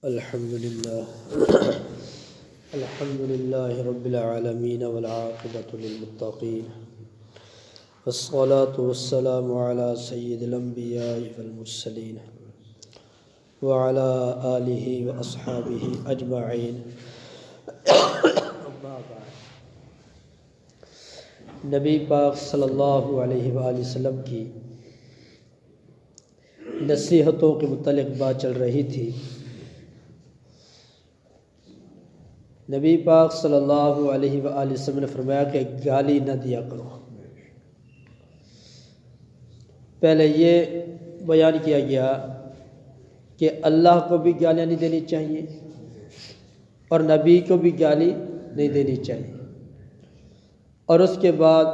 الحمد لله رب العالمين والعاقبة للمتقين والصلاة والسلام على سيد الأنبياء والمرسلين وعلى آله وأصحابه أجمعين أما بعد نبی پاک صلی اللہ علیہ وآلہ وسلم کی نصیحتوں کے متعلق بات چل رہی تھی۔ نبی پاک صلی اللہ علیہ وآلہ وسلم نے فرمایا کہ گالی نہ دیا کرو۔ پہلے یہ بیان کیا گیا کہ اللہ کو بھی گالیاں نہیں دینی چاہیے اور نبی کو بھی گالی نہیں دینی چاہیے، اور اس کے بعد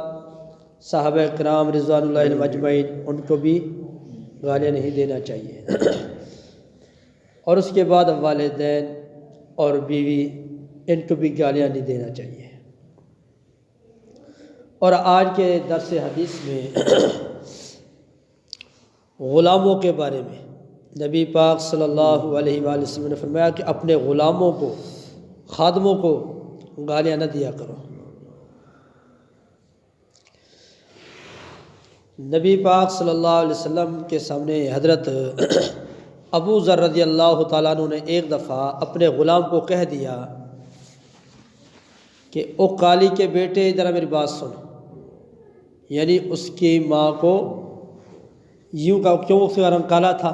صحابہ کرام رضوان اللہ علیہم اجمعین ان کو بھی گالیاں نہیں دینا چاہیے، اور اس کے بعد والدین اور بیوی ان کو بھی گالیاں نہیں دینا چاہیے۔ اور آج کے درس حدیث میں غلاموں کے بارے میں نبی پاک صلی اللہ علیہ وآلہ وسلم نے فرمایا کہ اپنے غلاموں کو، خادموں کو گالیاں نہ دیا کرو۔ نبی پاک صلی اللہ علیہ وسلم کے سامنے حضرت ابو ذر رضی اللہ تعالیٰ عنہ نے ایک دفعہ اپنے غلام کو کہہ دیا کہ او کالی کے بیٹے ذرا میری بات سن، یعنی اس کی ماں کو یوں کا، کیوں اس کا رنگ کالا تھا،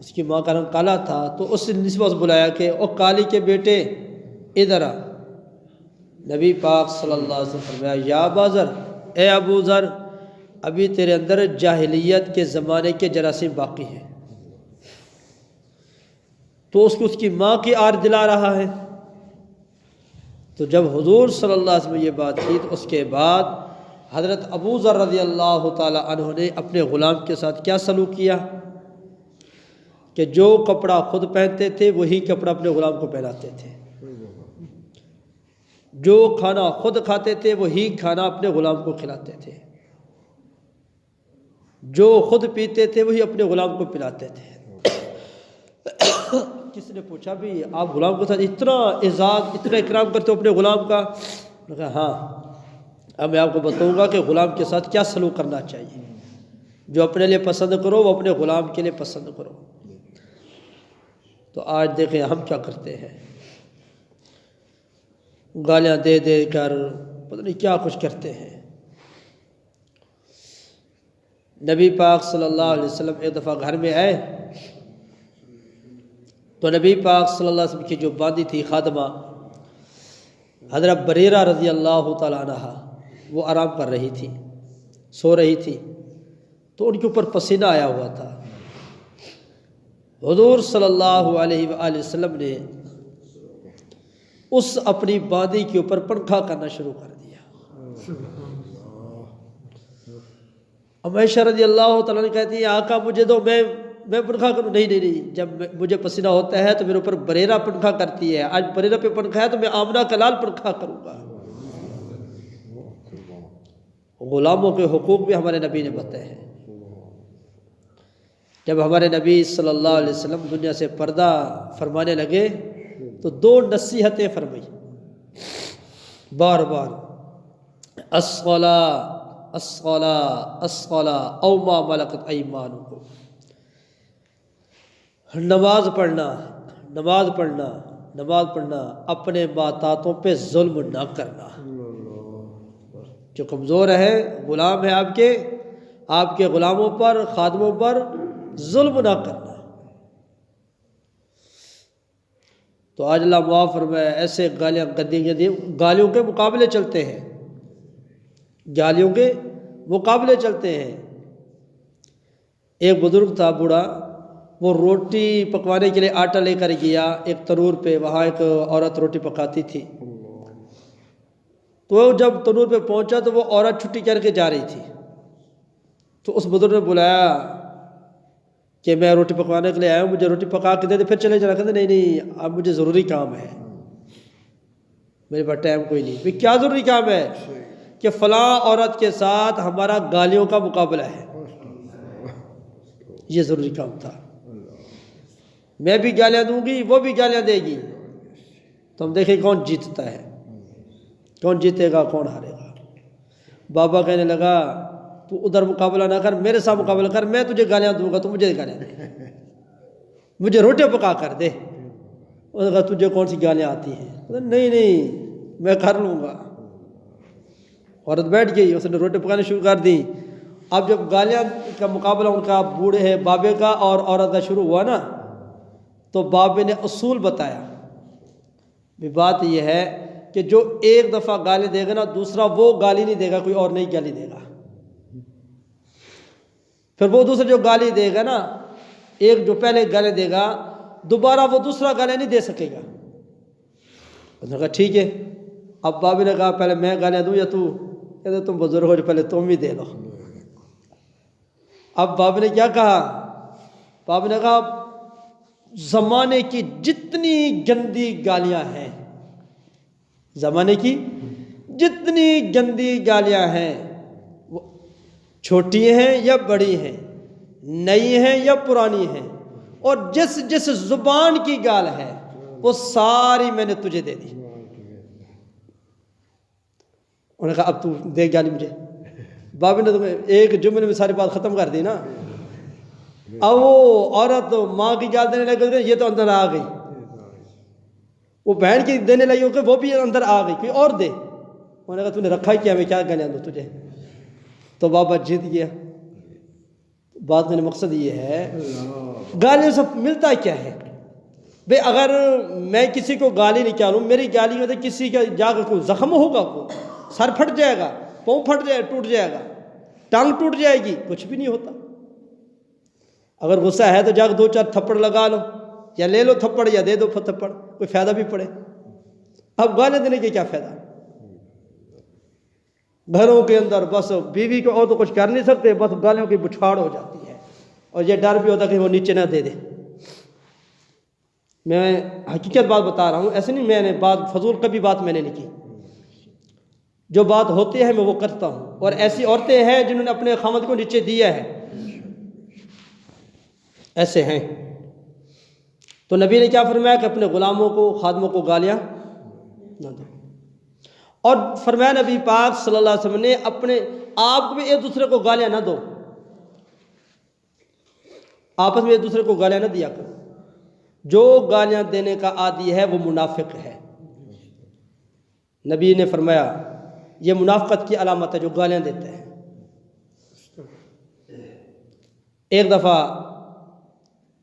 اس کی ماں کا رنگ کالا تھا، تو اس نسبت سے بلایا کہ او کالی کے بیٹے ادھر آ۔ نبی پاک صلی اللہ علیہ وسلم فرمایا یا ابا ذر، اے ابو ذر، ابھی تیرے اندر جاہلیت کے زمانے کے جراثیم باقی ہیں۔ تو اس کی ماں کی آر دلا رہا ہے۔ تو جب حضور صلی اللہ علیہ وسلم یہ بات کی تو اس کے بعد حضرت ابو ذر رضی اللہ تعالی عنہ نے اپنے غلام کے ساتھ کیا سلوک کیا کہ جو کپڑا خود پہنتے تھے وہی کپڑا اپنے غلام کو پہناتے تھے، جو کھانا خود کھاتے تھے وہی کھانا اپنے غلام کو کھلاتے تھے، جو خود پیتے تھے وہی اپنے غلام کو پلاتے تھے۔ کس نے پوچھا بھی آپ غلام کے ساتھ اتنا اعزاز، اتنا اکرام کرتے ہو اپنے غلام کا؟ میں نے کہا ہاں، اب میں آپ کو بتاؤں گا کہ غلام کے ساتھ کیا سلوک کرنا چاہیے۔ جو اپنے لیے پسند کرو وہ اپنے غلام کے لیے پسند کرو۔ تو آج دیکھیں ہم کیا کرتے ہیں، گالیاں دے دے کر پتہ نہیں کیا کچھ کرتے ہیں۔ نبی پاک صلی اللہ علیہ وسلم ایک دفعہ گھر میں آئے تو نبی پاک صلی اللہ علیہ وسلم کی جو باندھی تھی خادمہ حضرت بریرہ رضی اللہ تعالیٰ عنہ، وہ آرام کر رہی تھی، سو رہی تھی، تو ان کے اوپر پسینہ آیا ہوا تھا۔ حضور صلی اللہ علیہ وآلہ وسلم نے اس اپنی باندھی کے اوپر پنکھا کرنا شروع کر دیا۔ عائشہ رضی اللہ تعالیٰ نے کہتی ہے آقا مجھے دو، میں پنکھا کروں؟ نہیں، جب مجھے پسینہ ہوتا ہے تو میرے اوپر بریرہ پنکھا کرتی ہے، آج بریرہ پہ پنکھا ہے تو میں آمنہ کا لال پنکھا کروں گا۔ غلاموں کے حقوق بھی ہمارے نبی نے بتائے ہیں۔ جب ہمارے نبی صلی اللہ علیہ وسلم دنیا سے پردہ فرمانے لگے تو دو نصیحتیں فرمائی بار بار، الصلاۃ او ما ملکت ایمانکم، نماز پڑھنا، اپنے باتاتوں پہ ظلم نہ کرنا۔ جو کمزور ہے، غلام ہے آپ کے غلاموں پر، خادموں پر ظلم نہ کرنا۔ تو آج اللہ معاف فرمائے ایسے گالیوں کے مقابلے چلتے ہیں، ایک بزرگ تھا بوڑھا، وہ روٹی پکوانے کے لیے آٹا لے کر گیا ایک تنور پہ، وہاں ایک عورت روٹی پکاتی تھی، تو جب تنور پہ پہنچا تو وہ عورت چھٹی کر کے جا رہی تھی، تو اس بزرگ نے بلایا کہ میں روٹی پکوانے کے لیے آیا ہوں، مجھے روٹی پکا کے دے دے، پھر چلے جانا۔ کہتے نہیں اب مجھے ضروری کام ہے، میرے پاس ٹائم کوئی نہیں۔ کیا ضروری کام ہے؟ کہ فلاں عورت کے ساتھ ہمارا گالیوں کا مقابلہ ہے، یہ ضروری کام تھا۔ میں بھی گالیاں دوں گی، وہ بھی گالیاں دے گی، تو ہم دیکھیں کون جیتتا ہے، کون جیتے گا کون ہارے گا۔ بابا کہنے لگا تو ادھر مقابلہ نہ کر، میرے ساتھ مقابلہ کر، میں تجھے گالیاں دوں گا تو مجھے گالیاں دے، مجھے روٹی پکا کر دے۔ اس نے کہا تجھے کون سی گالیاں آتی ہیں؟ نہیں نہیں میں کر لوں گا۔ عورت بیٹھ گئی، اس نے روٹی پکانے شروع کر دی۔ اب جب گالیاں کا مقابلہ ان کا بوڑھے بابے کا اور عورت کا شروع ہوا نا، تو بابے نے اصول بتایا بھی بات یہ ہے کہ جو ایک دفعہ گالی دے گا نا، دوسرا وہ گالی نہیں دے گا، کوئی اور نئی گالی دے گا۔ پھر وہ دوسرا جو گالی دے گا نا، ایک جو پہلے گالی دے گا، دوبارہ وہ دوسرا گالی نہیں دے سکے گا۔ اس نے کہا ٹھیک ہے۔ اب بابے نے کہا پہلے میں گالیاں دوں یا تو؟ کہتے تم بزرگ ہو جو پہلے تم ہی دے دو۔ اب بابے نے کیا کہا؟ بابے نے کہا زمانے کی جتنی گندی گالیاں ہیں، زمانے کی جتنی گندی گالیاں ہیں، وہ چھوٹی ہیں یا بڑی ہیں، نئی ہیں یا پرانی ہیں، اور جس جس زبان کی گال ہے وہ ساری میں نے تجھے دے دی۔ انہوں نے کہا اب تو دے گالی مجھے۔ بابے نے تو ایک جملے میں ساری بات ختم کر دی نا۔ اب وہ عورت ماں کی گال دینے لگی، یہ تو اندر آ گئی، وہ بہن کی دینے لگی کہ وہ بھی اندر آ گئی، کوئی اور دے۔ انہوں نے کہا تو نے رکھا ہی کیا، میں کیا گالیاں دوں تجھے؟ تو بابا جیت گیا۔ بات کا مقصد یہ ہے گالیوں سے ملتا کیا ہے بھئی؟ اگر میں کسی کو گالی نکالوں، میری گالی میں کسی کا جا کر کوئی زخم ہوگا، کو سر پھٹ جائے گا، پاؤں پھٹ جائے، ٹوٹ جائے گا، ٹانگ ٹوٹ جائے گی، کچھ بھی نہیں ہوتا۔ اگر غصہ ہے تو جا کے دو چار تھپڑ لگا لو، یا لے لو تھپڑ یا دے دو تھپڑ، کوئی فائدہ بھی پڑے۔ اب گالیاں دینے کے کیا فائدہ؟ گھروں کے اندر بس بیوی کو اور تو کچھ کر نہیں سکتے، بس گالیوں کی بچھاڑ ہو جاتی ہے، اور یہ ڈر بھی ہوتا کہ وہ نیچے نہ دے دے۔ میں حقیقت بات بتا رہا ہوں، ایسے نہیں میں نے بات فضول کبھی بات میں نے نہیں کی، جو بات ہوتی ہے میں وہ کرتا ہوں۔ اور ایسی عورتیں ہیں جنہوں نے اپنے خامد کو نیچے دیا ہے، ایسے ہیں۔ تو نبی نے کیا فرمایا کہ اپنے غلاموں کو، خادموں کو گالیاں نہ دو۔ اور فرمایا نبی پاک صلی اللہ علیہ وسلم نے اپنے آپ کو بھی ایک دوسرے کو گالیاں نہ دو، آپس میں ایک دوسرے کو گالیاں نہ دیا کرو۔ جو گالیاں دینے کا عادی ہے وہ منافق ہے۔ نبی نے فرمایا یہ منافقت کی علامت ہے جو گالیاں دیتے ہیں۔ ایک دفعہ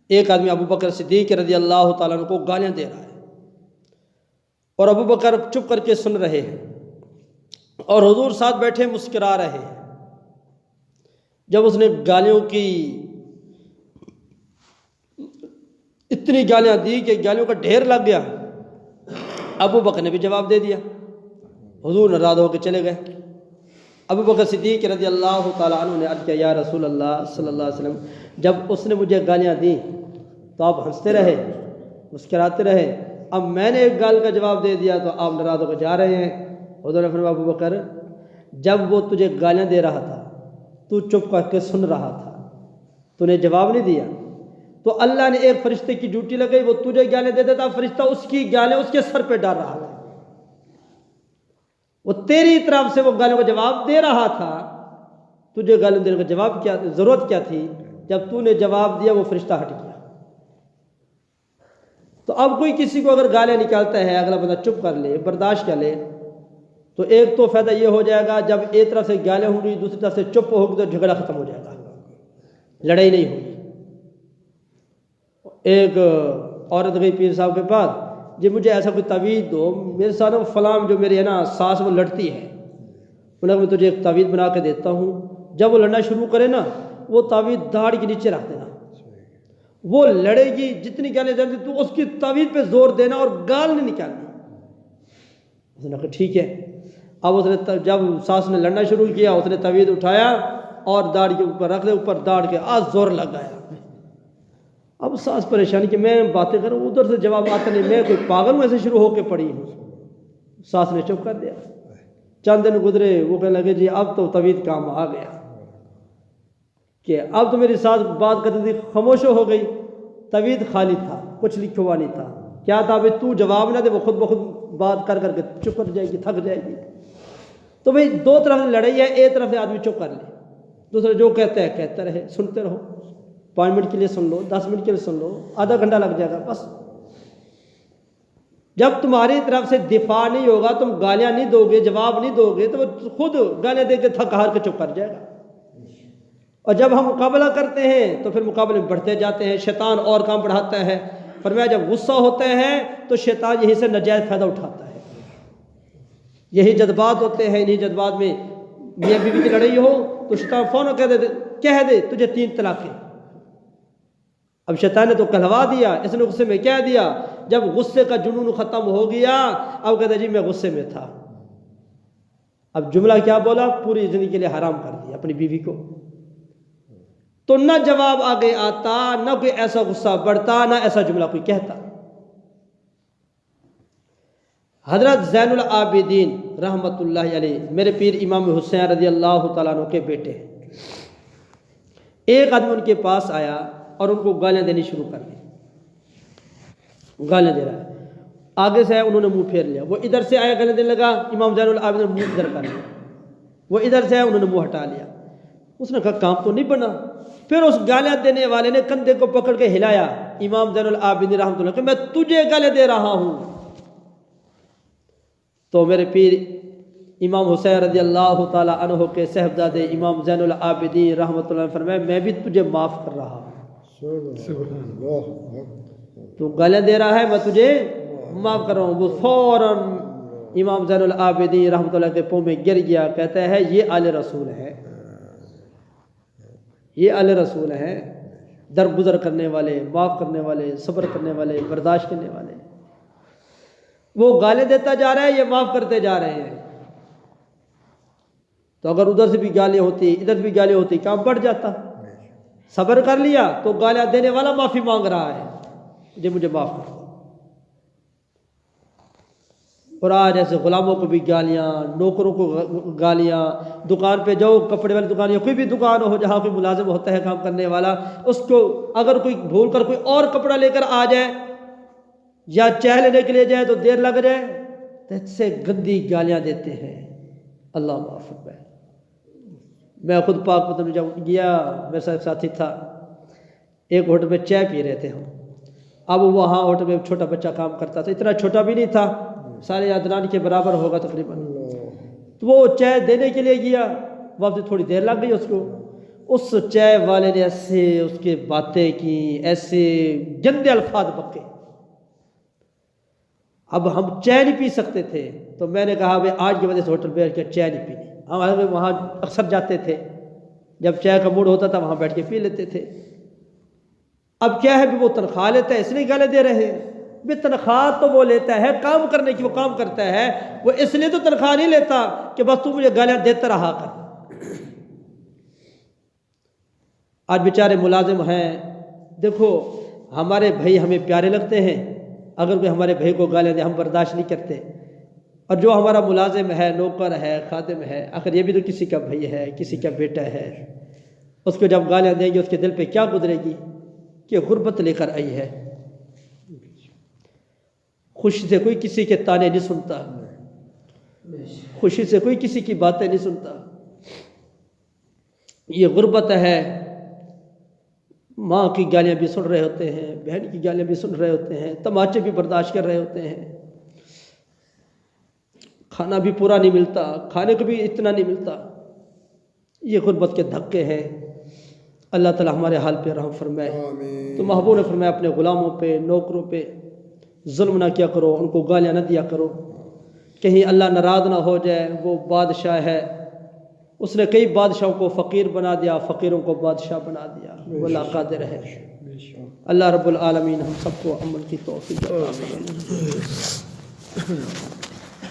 ایک آدمی ابو بکر صدیق رضی اللہ تعالیٰ عنہ کو گالیاں دے رہا ہے، اور ابو بکر چپ کر کے سن رہے ہیں، اور حضور ساتھ بیٹھے مسکرا رہے ہیں۔ جب اس نے گالیوں کی اتنی گالیاں دی کہ گالیوں کا ڈھیر لگ گیا، ابو بکر نے بھی جواب دے دیا۔ حضور ناراض ہو کے چلے گئے۔ ابو بکر صدیق رضی اللہ تعالیٰ عنہ نے عرض کیا یا رسول اللہ صلی اللہ علیہ وسلم، جب اس نے مجھے گالیاں دیں تو آپ ہنستے رہے، مسکراتے رہے، اب میں نے ایک گال کا جواب دے دیا تو آپ ناراض ہو کے جا رہے ہیں۔ حضور نے فرمایا ابو بکر جب وہ تجھے گالیاں دے رہا تھا تو چپ کر کے سن رہا تھا، تو نے جواب نہیں دیا، تو اللہ نے ایک فرشتے کی ڈیوٹی لگائی، وہ تجھے گالیاں دے دیتا، فرشتہ اس کی گالیاں اس کے سر پہ ڈال رہا تھا، وہ تیری طرف سے وہ گالیوں کا جواب دے رہا تھا، تجھے گالیاں دینے کا جواب کیا ضرورت کیا تھی؟ جب تو نے جواب دیا وہ فرشتہ ہٹ گیا۔ تو اب کوئی کسی کو اگر گالیاں نکالتا ہے، اگلا بندہ چپ کر لے، برداشت کر لے، تو ایک تو فائدہ یہ ہو جائے گا جب ایک طرف سے گالیاں ہوں گی دوسری طرف سے چپ ہوگی تو جھگڑا ختم ہو جائے گا، لڑائی نہیں ہوگی۔ ایک عورت گئی پیر صاحب کے پاس، جی مجھے ایسا کوئی تعویذ دو، میرے ساتھ فلاں جو میری ہے نا ساس وہ لڑتی ہے، انہوں نے میں تجھے ایک تعویذ بنا کے دیتا ہوں، جب وہ لڑنا شروع کرے نا وہ تعویذ داڑھی کے نیچے رکھ دینا، وہ لڑے گی جتنی گالیں دے تو اس کی تعویذ پہ زور دینا اور گال نہیں نکالنا۔ اس نے کہا ٹھیک ہے۔ اب اس نے جب ساس نے لڑنا شروع کیا، اس نے تعویذ اٹھایا اور داڑھی کے اوپر رکھ دے، اوپر داڑھ کے زور لگایا۔ اب ساس پریشانی کہ میں باتیں کروں ادھر سے جواب آتا نہیں، میں کوئی پاگل ہوں ایسے شروع ہو کے پڑی ہوں۔ ساس نے چپ کر دیا۔ چند دن گزرے، وہ کہنے لگے جی اب تو تعویذ کام آ گیا، کہ اب تو میری ساس بات کرتی تھی خاموش ہو گئی، طویل خالی تھا، کچھ لکھا ہوا نہیں تھا. کیا تھا بھائی تو جواب نہ دے وہ خود بخود بات کر کر کے چپ کر جائے گی، تھک جائے گی. تو بھائی دو طرف لڑائی ہے، ایک طرف سے آدمی چپ کر لے، دوسرا جو کہتا ہے کہتا رہے، سنتے رہو. 5 منٹ کے لیے سن لو، 10 منٹ کے لیے سن لو، آدھا گھنٹہ لگ جائے گا بس. جب تمہاری طرف سے دفاع نہیں ہوگا، تم گالیاں نہیں دو گے، جواب نہیں دو گے، تو وہ خود گالیاں دے کے تھک ہار کے چپ کر جائے گا. اور جب ہم مقابلہ کرتے ہیں تو پھر مقابلے میں بڑھتے جاتے ہیں، شیطان اور کام بڑھاتا ہے. فرمایا جب غصہ ہوتا ہے تو شیطان یہیں سے ناجائز فائدہ اٹھاتا ہے. یہی جذبات ہوتے ہیں، انہی جذبات میں میاں بیوی کی لڑائی ہو تو شیطان فوراً کہہ دے تجھے 3 طلاقیں. اب شیطان نے تو کہلوا دیا، اس نے غصے میں کہہ دیا. جب غصے کا جنون ختم ہو گیا اب کہتا جی میں غصے میں تھا. اب جملہ کیا بولا؟ پوری زندگی کے لیے حرام کر دیا اپنی بیوی کو. تو نہ جواب آگے آتا، نہ کوئی ایسا غصہ بڑھتا، نہ ایسا جملہ کوئی کہتا. حضرت زین العابدین رحمت اللہ علیہ میرے پیر امام حسین رضی اللہ تعالیٰ عنہ کے بیٹے، ایک آدمی ان کے پاس آیا اور ان کو گالیاں دینی شروع کر دی. گالیاں دے رہا ہے، آگے سے آیا انہوں نے منہ پھیر لیا. وہ ادھر سے آیا گالیاں دینے لگا، امام زین العابدین نے منہ ادھر کر لیا. وہ ادھر سے آیا انہوں نے منہ ہٹا لیا. اس نے کہا کام تو نہیں بنا. پھر اس گالیاں دینے والے نے کندھے کو پکڑ کے ہلایا امام زین العابدین رحمۃ اللہ کہ میں تجھے گالیاں دے رہا ہوں. تو میرے پیر امام حسین رضی اللہ تعالیٰ عنہ کے صاحبزادے امام زین العابدین رحمۃ اللہ نے فرمایا میں بھی تجھے معاف کر رہا ہوں. تو گالیاں دے رہا ہے میں تجھے معاف کر رہا ہوں. وہ فوراً امام زین العابدین رحمۃ اللہ کے پاؤں میں گر گیا. کہتا ہے یہ آل رسول ہے، یہ آل رسول ہے، درگزر کرنے والے، معاف کرنے والے، صبر کرنے والے، برداشت کرنے والے. وہ گالیں دیتا جا رہا ہے، یہ معاف کرتے جا رہے ہیں. تو اگر ادھر سے بھی گالیاں ہوتی، ادھر بھی گالیاں ہوتی، کام بڑھ جاتا. صبر کر لیا تو گالیاں دینے والا معافی مانگ رہا ہے جی مجھے معاف کر. اور آج ایسے غلاموں کو بھی گالیاں، نوکروں کو گالیاں، دکان پہ جاؤ، کپڑے والی دکان یا کوئی بھی دکان ہو جہاں کوئی ملازم ہوتا ہے کام کرنے والا، اس کو اگر کوئی بھول کر کوئی اور کپڑا لے کر آ جائے یا چائے لینے کے لیے جائے تو دیر لگ جائے تو اس سے گندی گالیاں دیتے ہیں. اللہ معاف فرمائے. میں خود پاک پتن میں جب گیا، میرے ساتھ ساتھی تھا، ایک ہوٹل میں چائے پی رہے تھے ہم. اب وہاں ہوٹل میں ایک چھوٹا بچہ کام کرتا تھا، اتنا چھوٹا بھی نہیں تھا، سارے ادنان کے برابر ہوگا تقریباً. تو وہ چائے دینے کے لیے گیا، وہاں سے تھوڑی دیر لگ گئی اس کو. اس چائے والے نے ایسے اس کے باتیں کی، ایسے گندے الفاظ بکے. اب ہم چائے نہیں پی سکتے تھے تو میں نے کہا بھائی آج کے بعد اس ہوٹل پہ بیٹھ کے چائے نہیں پینی. ہم وہاں اکثر جاتے تھے، جب چائے کا موڈ ہوتا تھا وہاں بیٹھ کے پی لیتے تھے. اب کیا ہے وہ تنخواہ لیتا ہے اس لیے گالیں دے رہے ہیں. بھی تنخواہ تو وہ لیتا ہے کام کرنے کی، وہ کام کرتا ہے، وہ اس لیے تو تنخواہ نہیں لیتا کہ بس تو مجھے گالیاں دیتا رہا کر. آج بیچارے ملازم ہیں، دیکھو ہمارے بھائی ہمیں پیارے لگتے ہیں، اگر کوئی ہمارے بھائی کو گالیاں دے ہم برداشت نہیں کرتے. اور جو ہمارا ملازم ہے، نوکر ہے، خادم ہے، آخر یہ بھی تو کسی کا بھائی ہے، کسی کا بیٹا ہے. اس کو جب گالیاں دیں گے اس کے دل پہ کیا گزرے گی کہ غربت لے کر آئی ہے. خوشی سے کوئی کسی کے تانے نہیں سنتا، خوشی سے کوئی کسی کی باتیں نہیں سنتا. یہ غربت ہے. ماں کی گالیاں بھی سن رہے ہوتے ہیں، بہن کی گالیاں بھی سن رہے ہوتے ہیں، تماچے بھی برداشت کر رہے ہوتے ہیں، کھانا بھی پورا نہیں ملتا، کھانے کو بھی اتنا نہیں ملتا. یہ غربت کے دھکے ہیں. اللہ تعالی ہمارے حال پہ رحم فرمائے. تو محبوب نے فرمایا اپنے غلاموں پہ، نوکروں پہ ظلم نہ کیا کرو، ان کو گالیاں نہ دیا کرو، کہیں اللہ ناراض نہ ہو جائے. وہ بادشاہ ہے، اس نے کئی بادشاہوں کو فقیر بنا دیا، فقیروں کو بادشاہ بنا دیا. وہ اللہ قادر ہے. اللہ رب العالمین ہم سب کو عمل کی توفیق عطا فرمائے.